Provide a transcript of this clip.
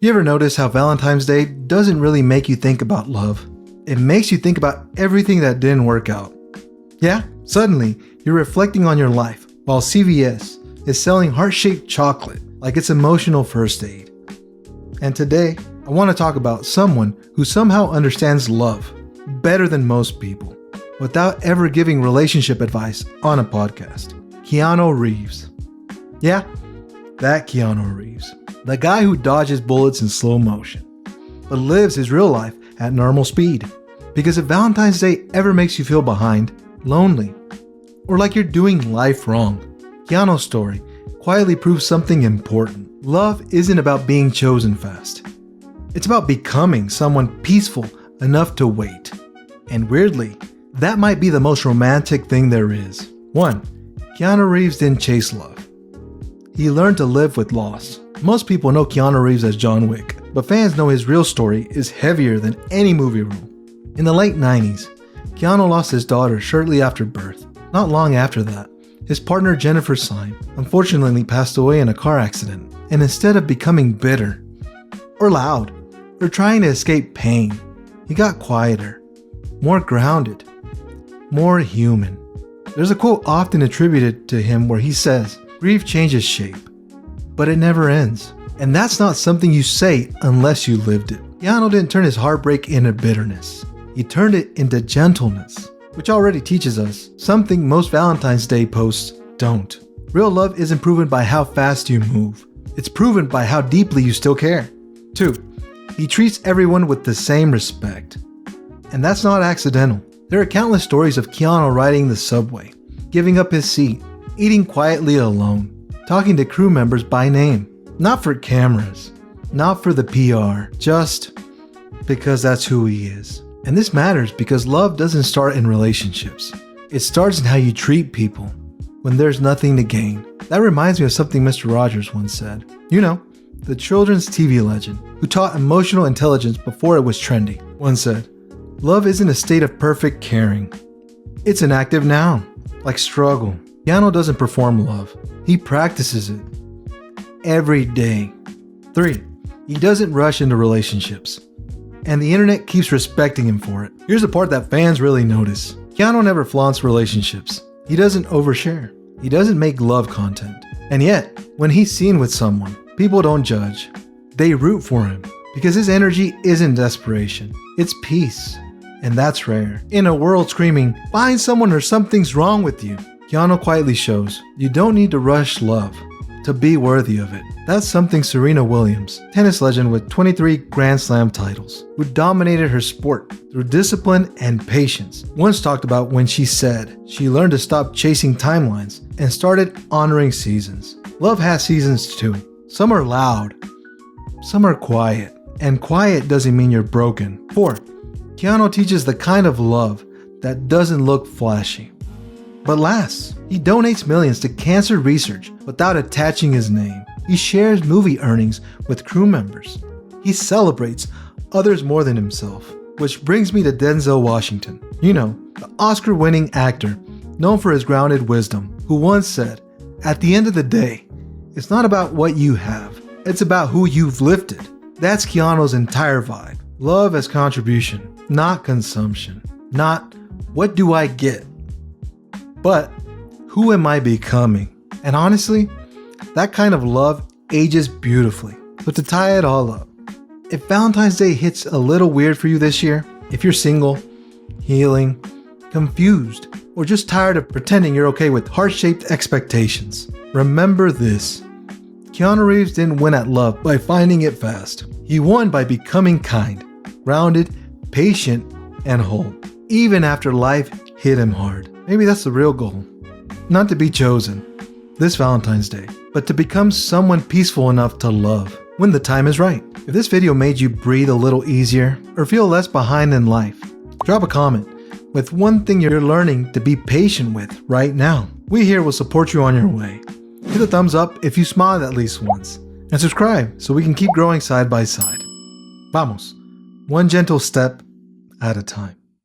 You ever notice how Valentine's Day doesn't really make you think about love? It makes you think about everything that didn't work out. Yeah, suddenly you're reflecting on your life while CVS is selling heart-shaped chocolate like it's emotional first aid. And today, I want to talk about someone who somehow understands love better than most people without ever giving relationship advice on a podcast. Keanu Reeves. Yeah, that Keanu Reeves. The guy who dodges bullets in slow motion, but lives his real life at normal speed. Because if Valentine's Day ever makes you feel behind, lonely, or like you're doing life wrong, Keanu's story quietly proves something important. Love isn't about being chosen fast. It's about becoming someone peaceful enough to wait. And weirdly, that might be the most romantic thing there is. 1. Keanu Reeves didn't chase love. He learned to live with loss. Most people know Keanu Reeves as John Wick, but fans know his real story is heavier than any movie role. In the late 90s, Keanu lost his daughter shortly after birth. Not long after that, his partner Jennifer Syme unfortunately passed away in a car accident, and instead of becoming bitter, or loud, or trying to escape pain, he got quieter, more grounded, more human. There's a quote often attributed to him where he says, "Grief changes shape, but it never ends." And that's not something you say unless you lived it. Keanu didn't turn his heartbreak into bitterness. He turned it into gentleness, which already teaches us something most Valentine's Day posts don't. Real love isn't proven by how fast you move. It's proven by how deeply you still care. 2. He treats everyone with the same respect. And that's not accidental. There are countless stories of Keanu riding the subway, giving up his seat, eating quietly alone, talking to crew members by name. Not for cameras, not for the PR, just because that's who he is. And this matters because love doesn't start in relationships. It starts in how you treat people when there's nothing to gain. That reminds me of something Mr. Rogers once said. You know, the children's TV legend who taught emotional intelligence before it was trendy, once said, "Love isn't a state of perfect caring. It's an active noun, like struggle." Keanu doesn't perform love. He practices it every day. 3. He doesn't rush into relationships. And the internet keeps respecting him for it. Here's the part that fans really notice. Keanu never flaunts relationships. He doesn't overshare. He doesn't make love content. And yet, when he's seen with someone, people don't judge. They root for him because his energy isn't desperation. It's peace. And that's rare. In a world screaming, "Find someone or something's wrong with you," Keanu quietly shows you don't need to rush love to be worthy of it. That's something Serena Williams, tennis legend with 23 Grand Slam titles, who dominated her sport through discipline and patience, once talked about when she said she learned to stop chasing timelines and started honoring seasons. Love has seasons too. Some are loud, some are quiet, and quiet doesn't mean you're broken. 4. Keanu teaches the kind of love that doesn't look flashy, but lasts. He donates millions to cancer research without attaching his name. He shares movie earnings with crew members. He celebrates others more than himself. Which brings me to Denzel Washington. You know, the Oscar-winning actor known for his grounded wisdom, who once said, "At the end of the day, it's not about what you have. It's about who you've lifted." That's Keanu's entire vibe. Love as contribution, not consumption. Not, "What do I get?" but "Who am I becoming?" And honestly, that kind of love ages beautifully. But to tie it all up, if Valentine's Day hits a little weird for you this year, if you're single, healing, confused, or just tired of pretending you're okay with heart-shaped expectations, remember this. Keanu Reeves didn't win at love by finding it fast. He won by becoming kind, grounded, patient, and whole, even after life hit him hard. Maybe that's the real goal. Not to be chosen this Valentine's Day, but to become someone peaceful enough to love when the time is right. If this video made you breathe a little easier or feel less behind in life, drop a comment with one thing you're learning to be patient with right now. We here will support you on your way. Hit a thumbs up if you smiled at least once, and subscribe so we can keep growing side by side. Vamos, one gentle step at a time.